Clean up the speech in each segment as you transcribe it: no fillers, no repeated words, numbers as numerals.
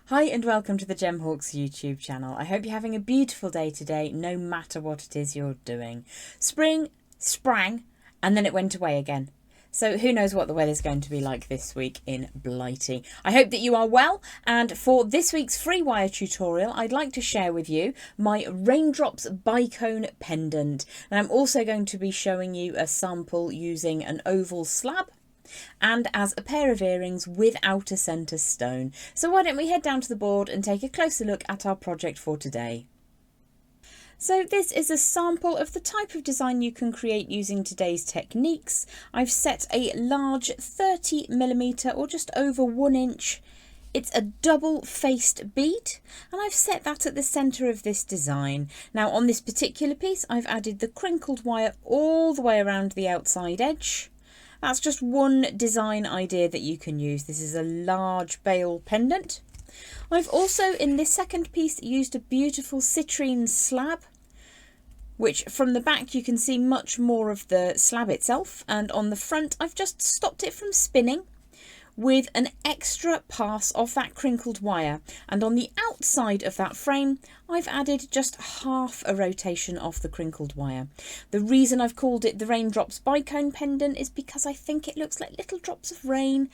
Hi and welcome to the Gemhawks YouTube channel. I hope you're having a beautiful day today, no matter what it is you're doing. Spring sprang and then it went away again. So who knows what the weather's going to be like this week in Blighty. I hope that you are well, and for this week's free wire tutorial I'd like to share with you my Raindrops Bicone pendant. And I'm also going to be showing you a sample using an oval slab and as a pair of earrings without a centre stone. So why don't we head down to the board and take a closer look at our project for today. So this is a sample of the type of design you can create using today's techniques. I've set a large 30mm or just over 1 inch. It's a double-faced bead, and I've set that at the centre of this design. Now on this particular piece I've added the crinkled wire all the way around the outside edge. That's just one design idea that you can use. This is a large bail pendant. I've also, in this second piece, used a beautiful citrine slab, which from the back you can see much more of the slab itself. And on the front, I've just stopped it from spinning with an extra pass of that crinkled wire. And on the outside of that frame, I've added just half a rotation of the crinkled wire. The reason I've called it the Raindrops Bicone pendant is because I think it looks like little drops of rain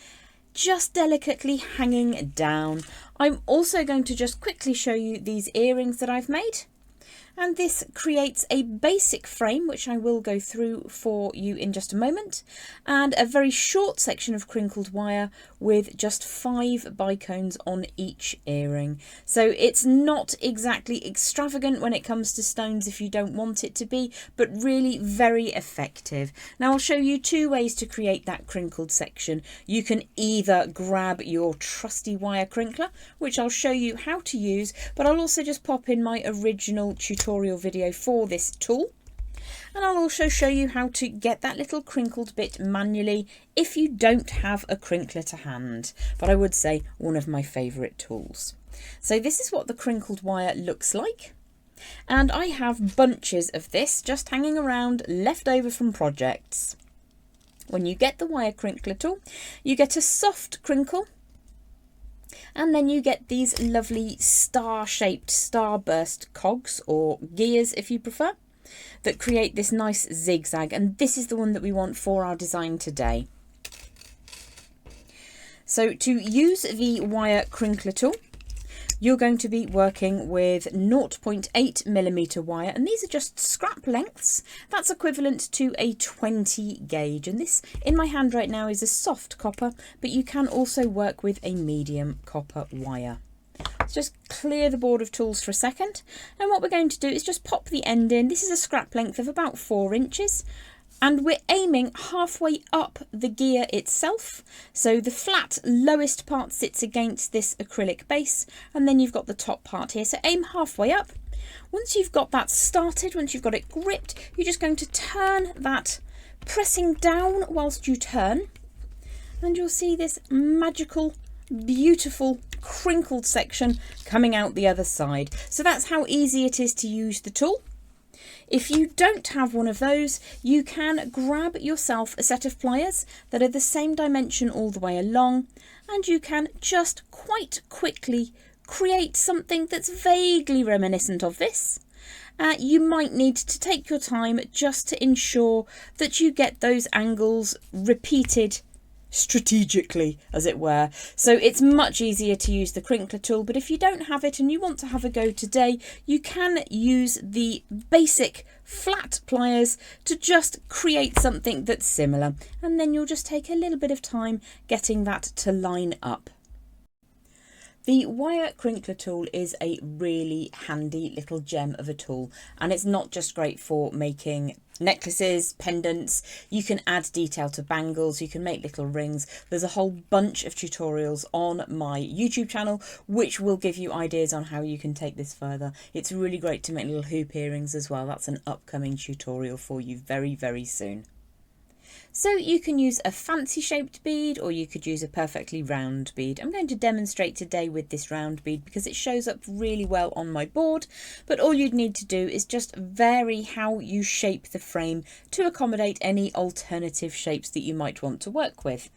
just delicately hanging down. I'm also going to just quickly show you these earrings that I've made. And this creates a basic frame, which I will go through for you in just a moment, and a very short section of crinkled wire with just 5 bicones on each earring. So it's not exactly extravagant when it comes to stones if you don't want it to be, but really very effective. Now I'll show you 2 ways to create that crinkled section. You can either grab your trusty wire crinkler, which I'll show you how to use, but I'll also just pop in my original tutorial video for this tool, and I'll also show you how to get that little crinkled bit manually if you don't have a crinkler to hand, but I would say one of my favourite tools. So this is what the crinkled wire looks like, and I have bunches of this just hanging around left over from projects. When you get the wire crinkler tool, you get a soft crinkle, and then you get these lovely star-shaped starburst cogs, or gears if you prefer, that create this nice zigzag, and this is the one that we want for our design today. So to use the wire crinkler tool, you're going to be working with 0.8mm wire, and these are just scrap lengths. That's equivalent to a 20 gauge, and this in my hand right now is a soft copper, but you can also work with a medium copper wire. Let's just clear the board of tools for a second, and what we're going to do is just pop the end in. This is a scrap length of about 4 inches. And we're aiming halfway up the gear itself. So the flat lowest part sits against this acrylic base, and then you've got the top part here. So aim halfway up. Once you've got that started, once you've got it gripped, you're just going to turn that, pressing down whilst you turn, and you'll see this magical, beautiful crinkled section coming out the other side. So that's how easy it is to use the tool. If you don't have one of those, you can grab yourself a set of pliers that are the same dimension all the way along, and you can just quite quickly create something that's vaguely reminiscent of this. You might need to take your time just to ensure that you get those angles repeated strategically, as it were. So it's much easier to use the crinkler tool, but if you don't have it and you want to have a go today, you can use the basic flat pliers to just create something that's similar, and then you'll just take a little bit of time getting that to line up. The wire crinkler tool is a really handy little gem of a tool, and it's not just great for making necklaces, pendants. You can add detail to bangles, you can make little rings. There's a whole bunch of tutorials on my YouTube channel which will give you ideas on how you can take this further. It's really great to make little hoop earrings as well. That's an upcoming tutorial for you very, very soon. So you can use a fancy shaped bead, or you could use a perfectly round bead. I'm going to demonstrate today with this round bead because it shows up really well on my board, but all you'd need to do is just vary how you shape the frame to accommodate any alternative shapes that you might want to work with.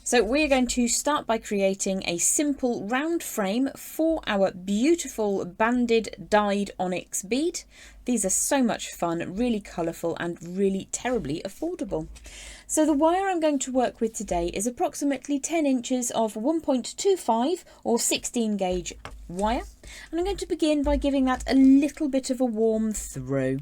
So we're going to start by creating a simple round frame for our beautiful banded dyed onyx bead. These are so much fun, really colourful and really terribly affordable. So the wire I'm going to work with today is approximately 10 inches of 1.25 or 16 gauge wire. And I'm going to begin by giving that a little bit of a warm through.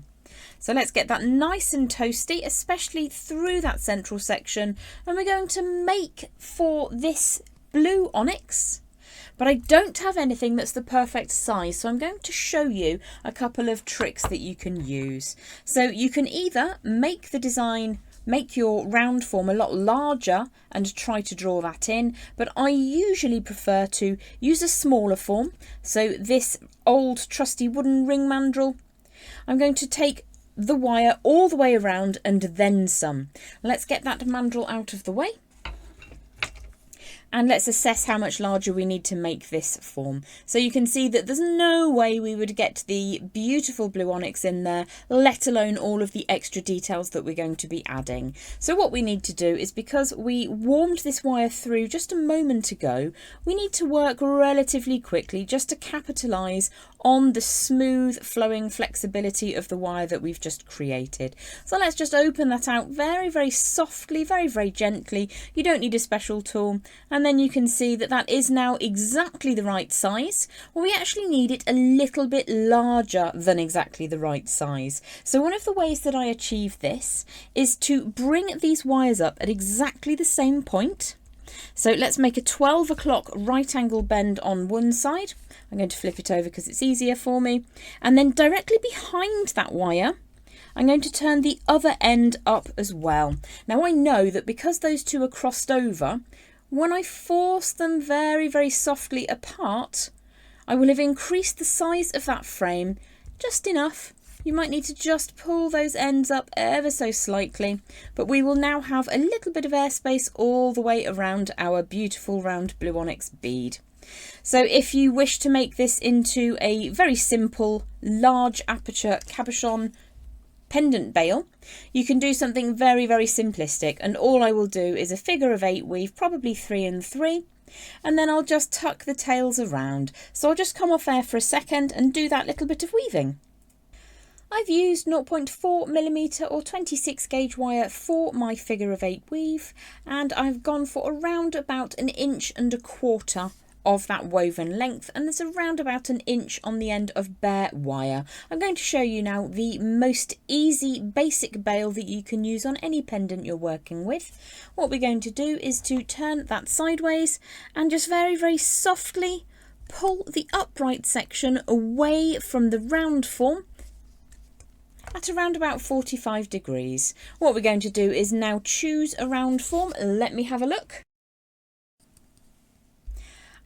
So let's get that nice and toasty, especially through that central section. And we're going to make for this blue onyx, but I don't have anything that's the perfect size. So I'm going to show you a couple of tricks that you can use. So you can either make the design, make your round form a lot larger and try to draw that in, but I usually prefer to use a smaller form. So this old trusty wooden ring mandrel, I'm going to take the wire all the way around and then some. Let's get that mandrel out of the way. And let's assess how much larger we need to make this form. So you can see that there's no way we would get the beautiful blue onyx in there, let alone all of the extra details that we're going to be adding. So what we need to do is, because we warmed this wire through just a moment ago, we need to work relatively quickly just to capitalise on the smooth flowing flexibility of the wire that we've just created. So let's just open that out very, very softly, very, very gently. You don't need a special tool. And then you can see that that is now exactly the right size. Well, we actually need it a little bit larger than exactly the right size. So one of the ways that I achieve this is to bring these wires up at exactly the same point. So let's make a 12 o'clock right angle bend on one side. I'm going to flip it over because it's easier for me. And then directly behind that wire, I'm going to turn the other end up as well. Now I know that because those two are crossed over, when I force them very, very softly apart, I will have increased the size of that frame just enough. You might need to just pull those ends up ever so slightly, but we will now have a little bit of airspace all the way around our beautiful round blue onyx bead. So if you wish to make this into a very simple large aperture cabochon pendant bail, you can do something very, very simplistic, and all I will do is a figure of 8 weave, probably 3 and 3, and then I'll just tuck the tails around. So I'll just come off air for a second and do that little bit of weaving. I've used 0.4mm or 26 gauge wire for my figure of 8 weave, and I've gone for around about 1.25 inches of that woven length, and there's around about 1 inch on the end of bare wire. I'm going to show you now the most easy basic bail that you can use on any pendant you're working with. What we're going to do is to turn that sideways and just very, very softly pull the upright section away from the round form at around about 45 degrees. What we're going to do is now choose a round form. Let me have a look.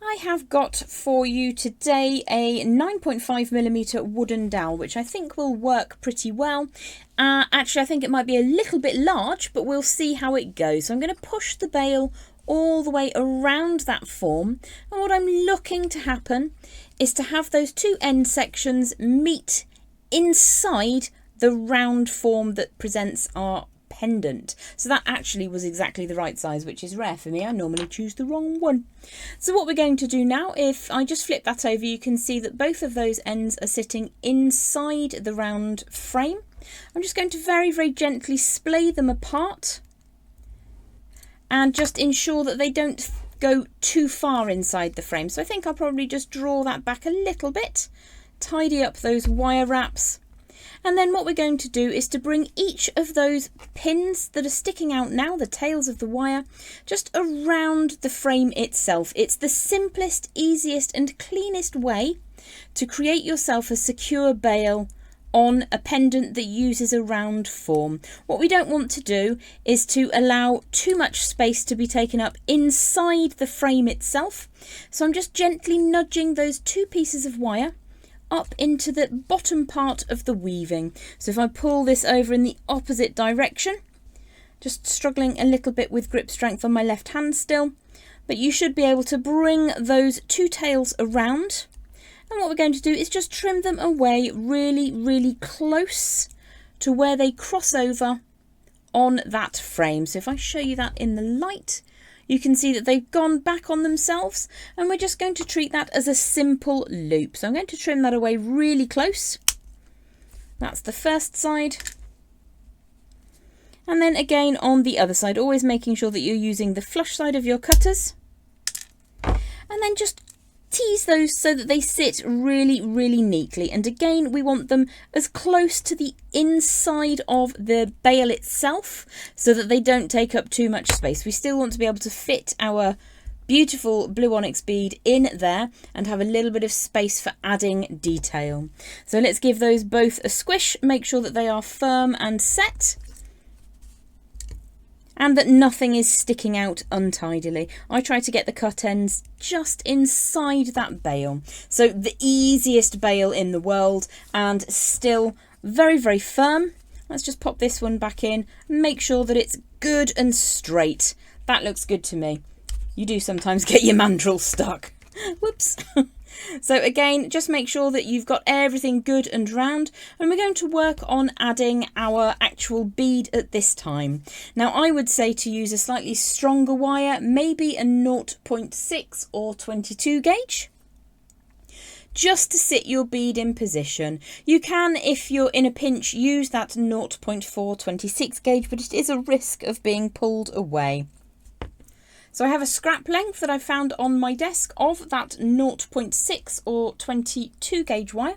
I have got for you today a 9.5mm wooden dowel, which I think will work pretty well. Actually, I think it might be a little bit large, but we'll see how it goes. So I'm going to push the bail all the way around that form, and what I'm looking to happen is to have those two end sections meet inside the round form that presents our pendant. So that actually was exactly the right size, which is rare for me. I normally choose the wrong one. So what we're going to do now, if I just flip that over, you can see that both of those ends are sitting inside the round frame. I'm just going to very, very gently splay them apart and just ensure that they don't go too far inside the frame. So I think I'll probably just draw that back a little bit, tidy up those wire wraps. And then what we're going to do is to bring each of those pins that are sticking out now, the tails of the wire, just around the frame itself. It's the simplest, easiest and cleanest way to create yourself a secure bail on a pendant that uses a round form. What we don't want to do is to allow too much space to be taken up inside the frame itself. So I'm just gently nudging those two pieces of wire up into the bottom part of the weaving. So if I pull this over in the opposite direction, just struggling a little bit with grip strength on my left hand still, but you should be able to bring those two tails around. And what we're going to do is just trim them away really, really close to where they cross over on that frame. So if I show you that in the light, you can see that they've gone back on themselves, and we're just going to treat that as a simple loop. So I'm going to trim that away really close. That's the first side. And then again on the other side, always making sure that you're using the flush side of your cutters. And then just tease those so that they sit really, really neatly. And again, we want them as close to the inside of the bail itself so that they don't take up too much space. We still want to be able to fit our beautiful blue onyx bead in there and have a little bit of space for adding detail. So let's give those both a squish, make sure that they are firm and set, and that nothing is sticking out untidily. I try to get the cut ends just inside that bail. So the easiest bail in the world and still very, very firm. Let's just pop this one back in, make sure that it's good and straight. That looks good to me. You do sometimes get your mandrel stuck. Whoops. So again, just make sure that you've got everything good and round, and we're going to work on adding our actual bead at this time. Now I would say to use a slightly stronger wire, maybe a 0.6 or 22 gauge. Just to sit your bead in position. You can, if you're in a pinch, use that 0.4 26 gauge, but it is a risk of being pulled away. So I have a scrap length that I found on my desk of that 0.6 or 22 gauge wire,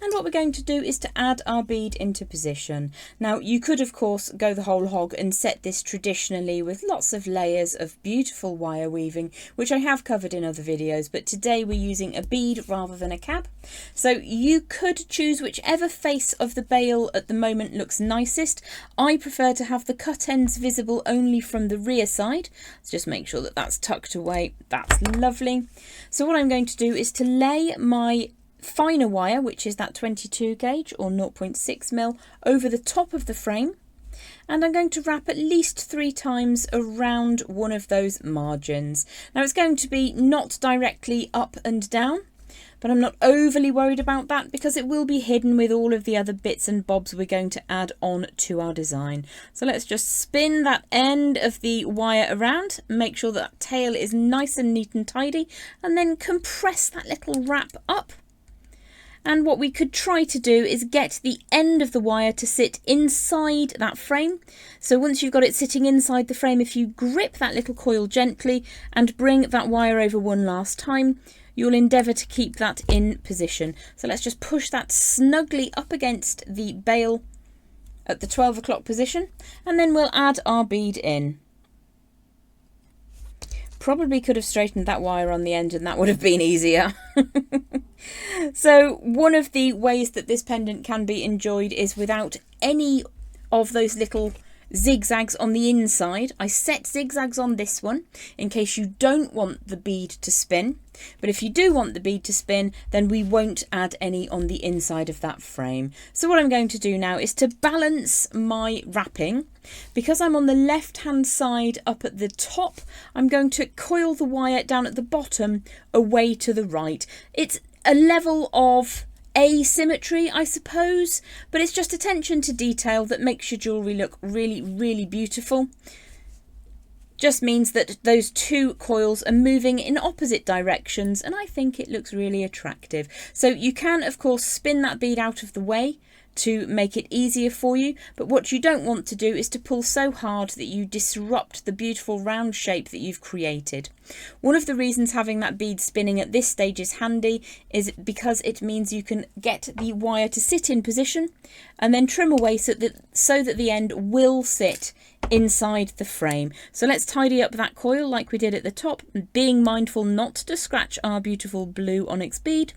and what we're going to do is to add our bead into position. Now you could of course go the whole hog and set this traditionally with lots of layers of beautiful wire weaving, which I have covered in other videos, but today we're using a bead rather than a cab. So you could choose whichever face of the bail at the moment looks nicest. I prefer to have the cut ends visible only from the rear side. Let's just make sure that that's tucked away. That's lovely. So what I'm going to do is to lay my finer wire, which is that 22 gauge or 0.6 mil, over the top of the frame, and I'm going to wrap at least 3 times around one of those margins. Now it's going to be not directly up and down, but I'm not overly worried about that because it will be hidden with all of the other bits and bobs we're going to add on to our design. So let's just spin that end of the wire around, make sure that tail is nice and neat and tidy, and then compress that little wrap up. And what we could try to do is get the end of the wire to sit inside that frame. So once you've got it sitting inside the frame, if you grip that little coil gently and bring that wire over one last time, you'll endeavour to keep that in position. So let's just push that snugly up against the bail at the 12 o'clock position, and then we'll add our bead in. Probably could have straightened that wire on the end and that would have been easier. So one of the ways that this pendant can be enjoyed is without any of those little zigzags on the inside. I set zigzags on this one in case you don't want the bead to spin, but if you do want the bead to spin, then we won't add any on the inside of that frame. So what I'm going to do now is to balance my wrapping. Because I'm on the left hand side up at the top, I'm going to coil the wire down at the bottom away to the right. It's a level of asymmetry, I suppose, but it's just attention to detail that makes your jewellery look really, really beautiful. Just means that those two coils are moving in opposite directions, and I think it looks really attractive. So you can of course spin that bead out of the way to make it easier for you, but what you don't want to do is to pull so hard that you disrupt the beautiful round shape that you've created. One of the reasons having that bead spinning at this stage is handy is because it means you can get the wire to sit in position and then trim away so that the end will sit inside the frame. So let's tidy up that coil like we did at the top, being mindful not to scratch our beautiful blue onyx bead.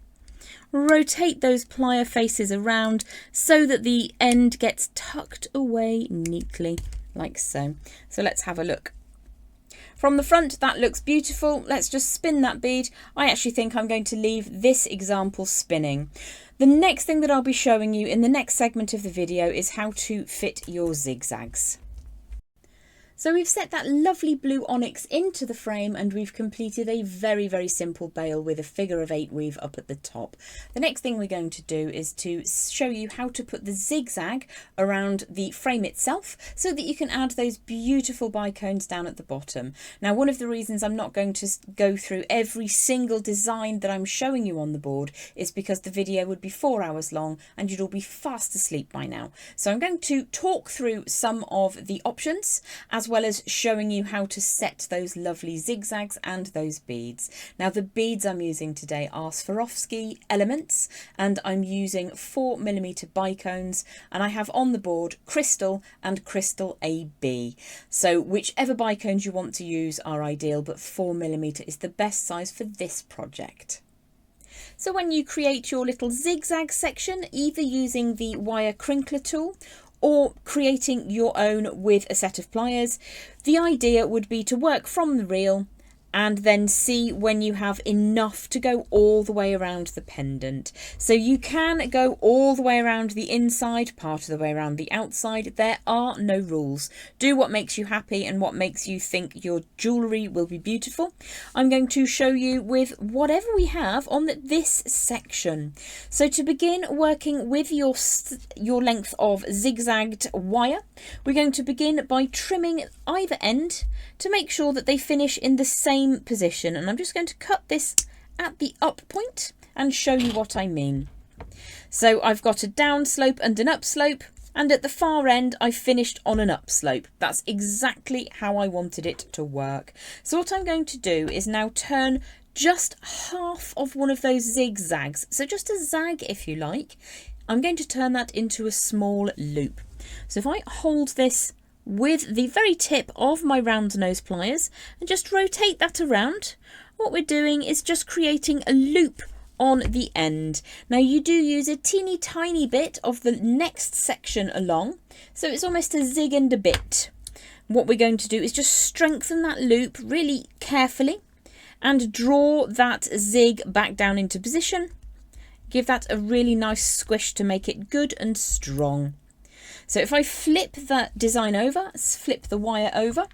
Rotate those plier faces around so that the end gets tucked away neatly, like so. So let's have a look. From the front, that looks beautiful. Let's just spin that bead. I actually think I'm going to leave this example spinning. The next thing that I'll be showing you in the next segment of the video is how to fit your zigzags. So we've set that lovely blue onyx into the frame and we've completed a very, very simple bail with a figure of 8 weave up at the top. The next thing we're going to do is to show you how to put the zigzag around the frame itself so that you can add those beautiful bicones down at the bottom. Now, one of the reasons I'm not going to go through every single design that I'm showing you on the board is because the video would be 4 hours long and you'd all be fast asleep by now. So I'm going to talk through some of the options as well as showing you how to set those lovely zigzags and those beads. Now, the beads I'm using today are Swarovski elements and I'm using 4mm bicones, and I have on the board Crystal and Crystal AB. So whichever bicones you want to use are ideal, but 4mm is the best size for this project. So when you create your little zigzag section, either using the Wire Crinkler Tool or creating your own with a set of pliers, the idea would be to work from the reel and then see when you have enough to go all the way around the pendant. So you can go all the way around the inside, part of the way around the outside. There are no rules. Do what makes you happy and what makes you think your jewellery will be beautiful. I'm going to show you with whatever we have on this section. So to begin working with your length of zigzagged wire, we're going to begin by trimming either end to make sure that they finish in the same position, and I'm just going to cut this at the up point and show you what I mean. So I've got a down slope and an up slope, and at the far end I finished on an up slope. That's exactly how I wanted it to work. So what I'm going to do is now turn just half of one of those zigzags, so just a zag if you like. I'm going to turn that into a small loop. So if I hold this with the very tip of my round nose pliers and just rotate that around, what we're doing is just creating a loop on the end. Now you do use a teeny tiny bit of the next section along, so it's almost a zig and a bit. What we're going to do is just strengthen that loop really carefully and draw that zig back down into position. Give that a really nice squish to make it good and strong. So if I flip that design over, flip the wire over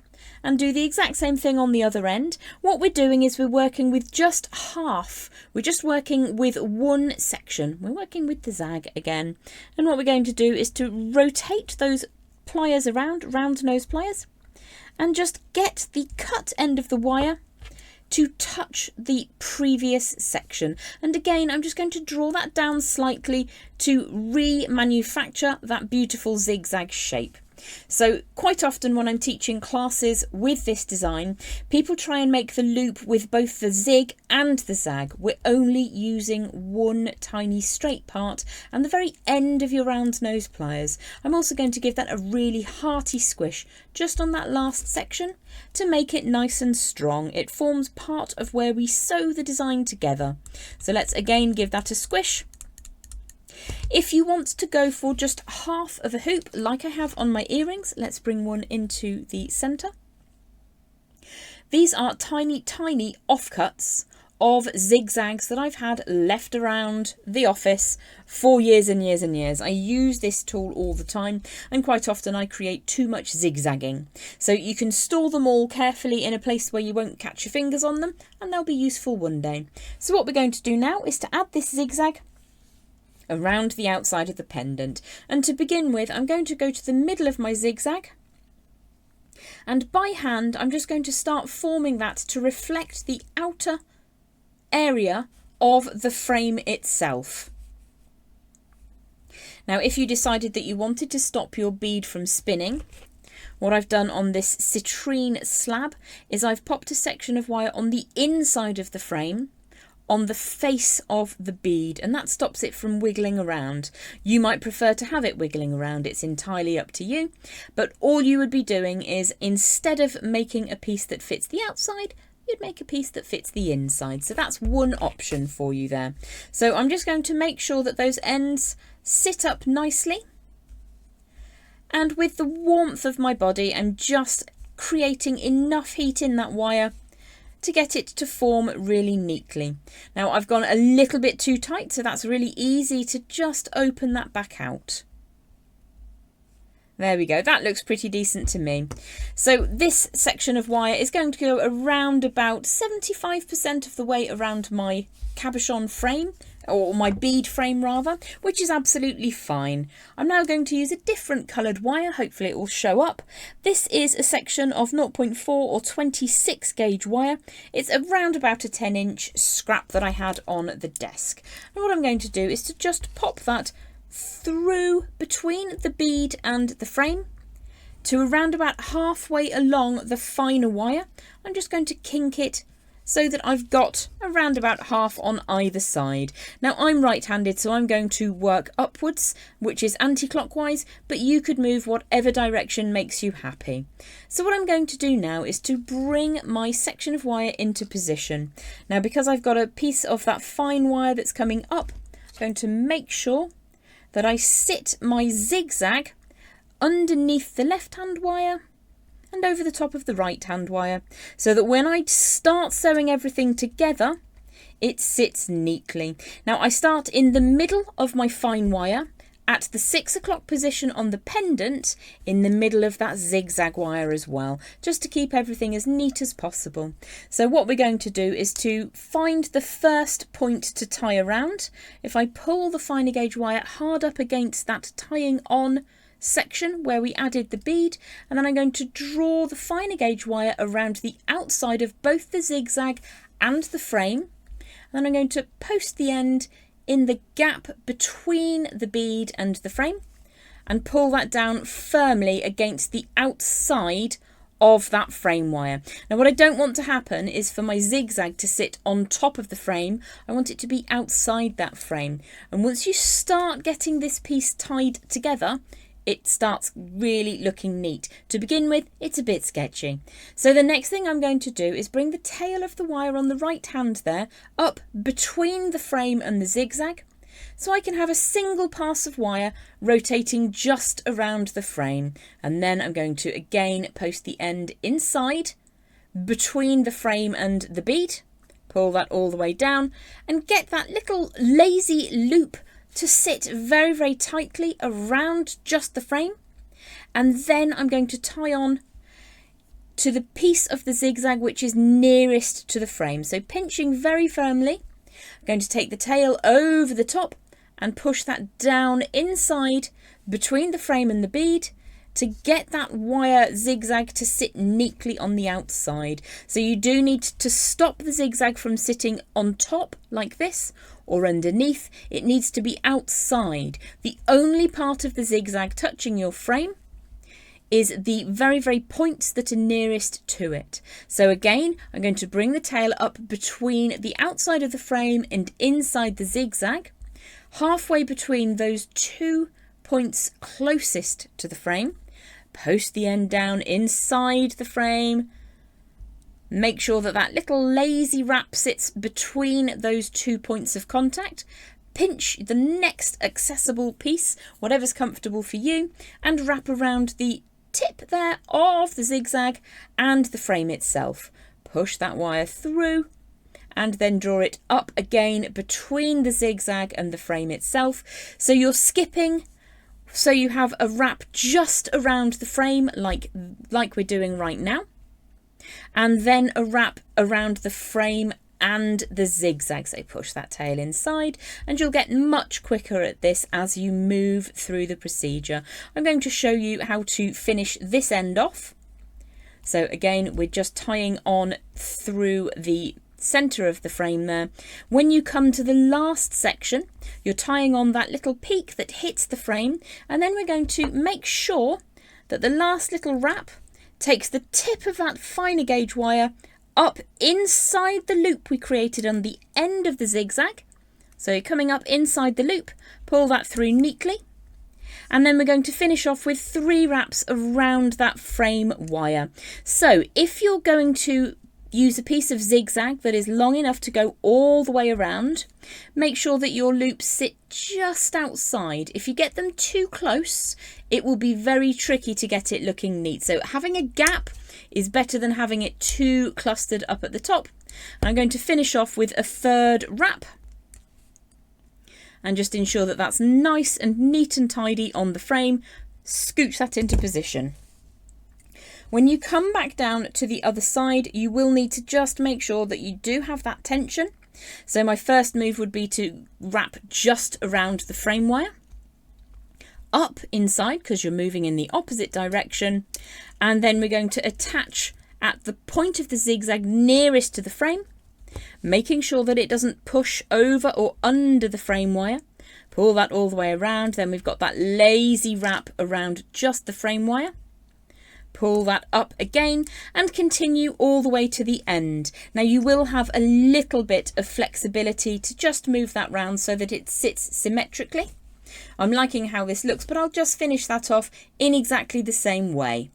and do the exact same thing on the other end, what we're doing is we're working with just half. We're just working with one section. We're working with the zag again. And what we're going to do is to rotate those pliers around, round nose pliers, and just get the cut end of the wire to touch the previous section. And again, I'm just going to draw that down slightly to remanufacture that beautiful zigzag shape. So quite often when I'm teaching classes with this design, people try and make the loop with both the zig and the zag. We're only using one tiny straight part and the very end of your round nose pliers. I'm also going to give that a really hearty squish just on that last section to make it nice and strong. It forms part of where we sew the design together. So let's again give that a squish. If you want to go for just half of a hoop like I have on my earrings, let's bring one into the centre. These are tiny offcuts of zigzags that I've had left around the office for years and years and years. I use this tool all the time and quite often I create too much zigzagging. So you can store them all carefully in a place where you won't catch your fingers on them and they'll be useful one day. So what we're going to do now is to add this zigzag around the outside of the pendant. And to begin with, I'm going to go to the middle of my zigzag. And by hand, I'm just going to start forming that to reflect the outer area of the frame itself. Now, if you decided that you wanted to stop your bead from spinning, what I've done on this citrine slab is I've popped a section of wire on the inside of the frame on the face of the bead, and that stops it from wiggling around. You might prefer to have it wiggling around, it's entirely up to you, but all you would be doing is instead of making a piece that fits the outside, you'd make a piece that fits the inside. So that's one option for you there. So I'm just going to make sure that those ends sit up nicely, and with the warmth of my body I'm just creating enough heat in that wire to get it to form really neatly. Now I've gone a little bit too tight, so that's really easy to just open that back out. There we go. That looks pretty decent to me. So this section of wire is going to go around about 75% of the way around my cabochon frame, or my bead frame rather, which is absolutely fine. I'm now going to use a different coloured wire. Hopefully it will show up. This is a section of 0.4 or 26 gauge wire. It's around about a 10-inch scrap that I had on the desk. And what I'm going to do is to just pop that through between the bead and the frame to around about halfway along the finer wire. I'm just going to kink it so that I've got around about half on either side. Now I'm right-handed, so I'm going to work upwards, which is anti-clockwise, but you could move whatever direction makes you happy. So what I'm going to do now is to bring my section of wire into position. Now because I've got a piece of that fine wire that's coming up, I'm going to make sure that I sit my zigzag underneath the left-hand wire and over the top of the right-hand wire, so that when I start sewing everything together, it sits neatly. Now I start in the middle of my fine wire at the 6 o'clock position on the pendant, in the middle of that zigzag wire as well, just to keep everything as neat as possible. So what we're going to do is to find the first point to tie around. If I pull the finer gauge wire hard up against that tying on section where we added the bead, and then I'm going to draw the finer gauge wire around the outside of both the zigzag and the frame, and then I'm going to post the end in the gap between the bead and the frame and pull that down firmly against the outside of that frame wire. Now what I don't want to happen is for my zigzag to sit on top of the frame. I want it to be outside that frame, and once you start getting this piece tied together, it starts really looking neat. To begin with, it's a bit sketchy. So the next thing I'm going to do is bring the tail of the wire on the right hand there up between the frame and the zigzag, so I can have a single pass of wire rotating just around the frame. And then I'm going to again post the end inside between the frame and the bead, pull that all the way down and get that little lazy loop to sit very, very tightly around just the frame. And then I'm going to tie on to the piece of the zigzag which is nearest to the frame. So pinching very firmly, I'm going to take the tail over the top and push that down inside between the frame and the bead to get that wire zigzag to sit neatly on the outside. So you do need to stop the zigzag from sitting on top like this or underneath. It needs to be outside. The only part of the zigzag touching your frame is the very, very points that are nearest to it. So again, I'm going to bring the tail up between the outside of the frame and inside the zigzag, halfway between those 2 points closest to the frame. Post the end down inside the frame. Make sure that that little lazy wrap sits between those 2 points of contact. Pinch the next accessible piece, whatever's comfortable for you, and wrap around the tip there of the zigzag and the frame itself. Push that wire through and then draw it up again between the zigzag and the frame itself. So you're skipping, so you have a wrap just around the frame like we're doing right now, and then a wrap around the frame and the zigzag. So push that tail inside and you'll get much quicker at this as you move through the procedure. I'm going to show you how to finish this end off. So again, we're just tying on through the center of the frame there. When you come to the last section, you're tying on that little peak that hits the frame, and then we're going to make sure that the last little wrap takes the tip of that finer gauge wire up inside the loop we created on the end of the zigzag. So you're coming up inside the loop, pull that through neatly, and then we're going to finish off with 3 wraps around that frame wire. So if you're going to use a piece of zigzag that is long enough to go all the way around, make sure that your loops sit just outside. If you get them too close, it will be very tricky to get it looking neat. So having a gap is better than having it too clustered up at the top. And I'm going to finish off with a 3rd wrap and just ensure that that's nice and neat and tidy on the frame. scooch that into position. When you come back down to the other side, you will need to just make sure that you do have that tension. So my first move would be to wrap just around the frame wire, up inside because you're moving in the opposite direction, and then we're going to attach at the point of the zigzag nearest to the frame, making sure that it doesn't push over or under the frame wire. Pull that all the way around, then we've got that lazy wrap around just the frame wire. Pull that up again and continue all the way to the end. Now you will have a little bit of flexibility to just move that round so that it sits symmetrically. I'm liking how this looks, but I'll just finish that off in exactly the same way.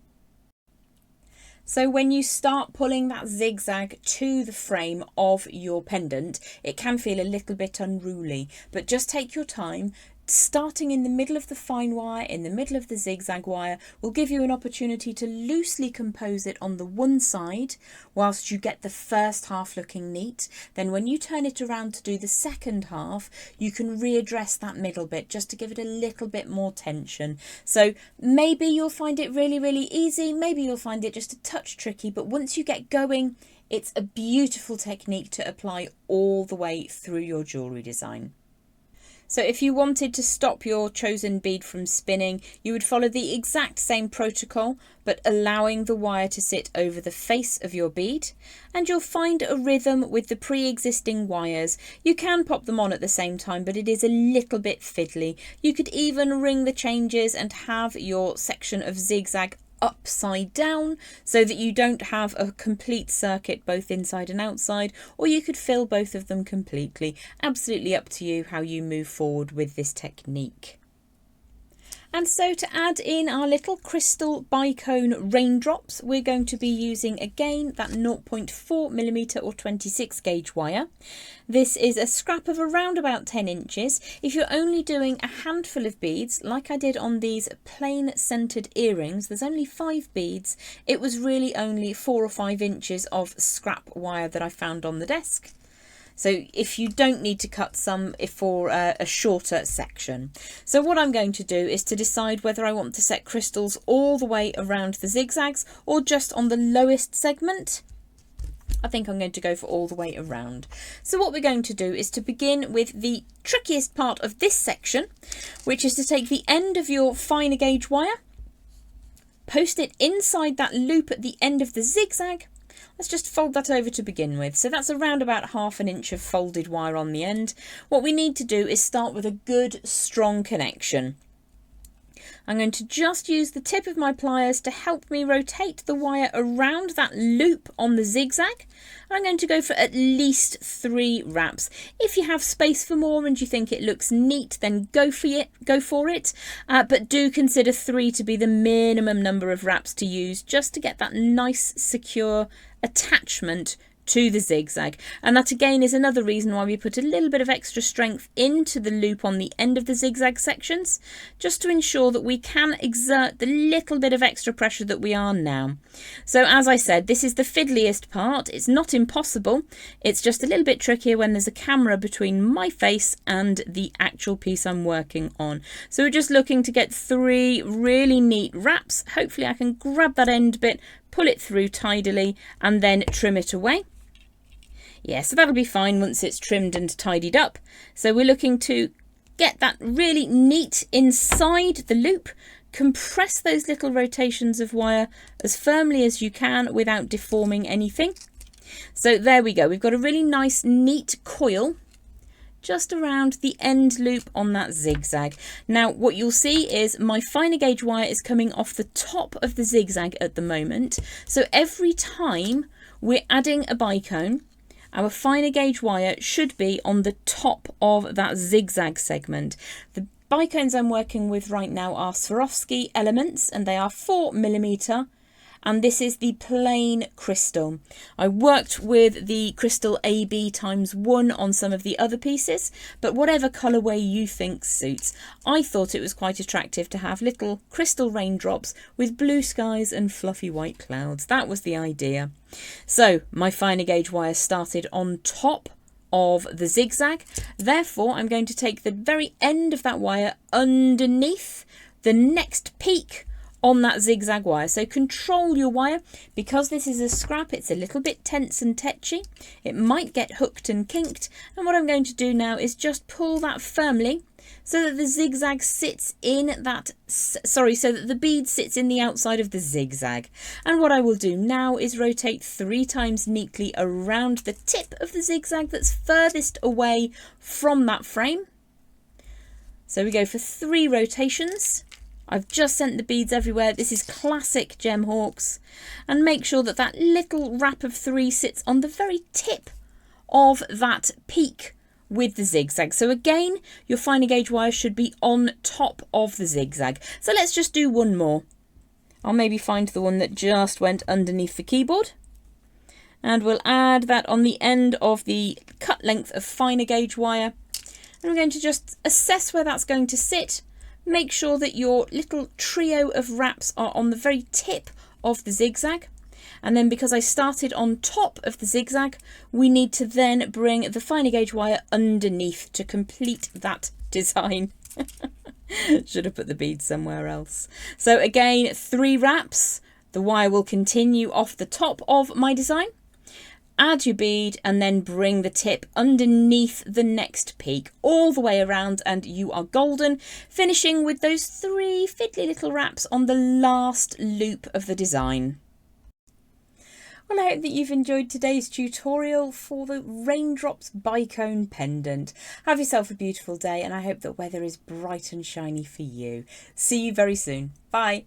So when you start pulling that zigzag to the frame of your pendant, it can feel a little bit unruly, but just take your time. Starting in the middle of the fine wire, in the middle of the zigzag wire, will give you an opportunity to loosely compose it on the one side whilst you get the first half looking neat. Then when you turn it around to do the second half, you can readdress that middle bit just to give it a little bit more tension. So maybe you'll find it really, really easy. Maybe you'll find it just a touch tricky, but once you get going, it's a beautiful technique to apply all the way through your jewellery design. So if you wanted to stop your chosen bead from spinning, you would follow the exact same protocol, but allowing the wire to sit over the face of your bead, and you'll find a rhythm with the pre-existing wires. You can pop them on at the same time, but it is a little bit fiddly. You could even ring the changes and have your section of zigzag upside down so that you don't have a complete circuit both inside and outside, or you could fill both of them completely. Absolutely up to you how you move forward with this technique. And so to add in our little crystal bicone raindrops, we're going to be using again that 0.4mm or 26 gauge wire. This is a scrap of around about 10 inches. If you're only doing a handful of beads, like I did on these plain centered earrings, there's only 5 beads. It was really only 4 or 5 inches of scrap wire that I found on the desk. So if you don't need to cut some for a shorter section. So what I'm going to do is to decide whether I want to set crystals all the way around the zigzags or just on the lowest segment. I think I'm going to go for all the way around. So what we're going to do is to begin with the trickiest part of this section, which is to take the end of your finer gauge wire, post it inside that loop at the end of the zigzag. Let's just fold that over to begin with. So that's around about 1/2 inch of folded wire on the end. What we need to do is start with a good strong connection. I'm going to just use the tip of my pliers to help me rotate the wire around that loop on the zigzag. I'm going to go for at least 3 wraps. If you have space for more and you think it looks neat, then go for it. But do consider 3 to be the minimum number of wraps to use, just to get that nice secure attachment to the zigzag. And that again is another reason why we put a little bit of extra strength into the loop on the end of the zigzag sections, just to ensure that we can exert the little bit of extra pressure that we are now. So as I said, this is the fiddliest part. It's not impossible, it's just a little bit trickier when there's a camera between my face and the actual piece I'm working on. So we're just looking to get 3 really neat wraps. Hopefully I can grab that end bit, pull it through tidily and then trim it away. Yeah, so that'll be fine once it's trimmed and tidied up. So we're looking to get that really neat inside the loop. Compress those little rotations of wire as firmly as you can without deforming anything. So there we go. We've got a really nice neat coil just around the end loop on that zigzag. Now what you'll see is my finer gauge wire is coming off the top of the zigzag at the moment. So every time we're adding a bicone, our finer gauge wire should be on the top of that zigzag segment. The bicones I'm working with right now are Swarovski elements and they are 4mm, and this is the plain crystal. I worked with the crystal AB ×1 on some of the other pieces, but whatever colourway you think suits. I thought it was quite attractive to have little crystal raindrops with blue skies and fluffy white clouds. That was the idea. So my finer gauge wire started on top of the zigzag. Therefore, I'm going to take the very end of that wire underneath the next peak on that zigzag wire. So control your wire. Because this is a scrap, it's a little bit tense and tetchy. It might get hooked and kinked. And what I'm going to do now is just pull that firmly so that the zigzag sits in that, so that the bead sits in the outside of the zigzag. And what I will do now is rotate 3 times neatly around the tip of the zigzag that's furthest away from that frame. So we go for 3 rotations. I've just sent the beads everywhere. This is classic Gem Hawks. And make sure that that little wrap of 3 sits on the very tip of that peak with the zigzag. So again, your finer gauge wire should be on top of the zigzag. So let's just do one more. I'll maybe find the one that just went underneath the keyboard. And we'll add that on the end of the cut length of finer gauge wire. And we're going to just assess where that's going to sit. Make sure that your little trio of wraps are on the very tip of the zigzag. And then because I started on top of the zigzag, we need to then bring the finer gauge wire underneath to complete that design. Should have put the beads somewhere else. So again, 3 wraps. The wire will continue off the top of my design. Add your bead and then bring the tip underneath the next peak all the way around and you are golden, finishing with those 3 fiddly little wraps on the last loop of the design. Well, I hope that you've enjoyed today's tutorial for the Raindrops Bicone pendant. Have yourself a beautiful day and I hope that weather is bright and shiny for you. See you very soon. Bye.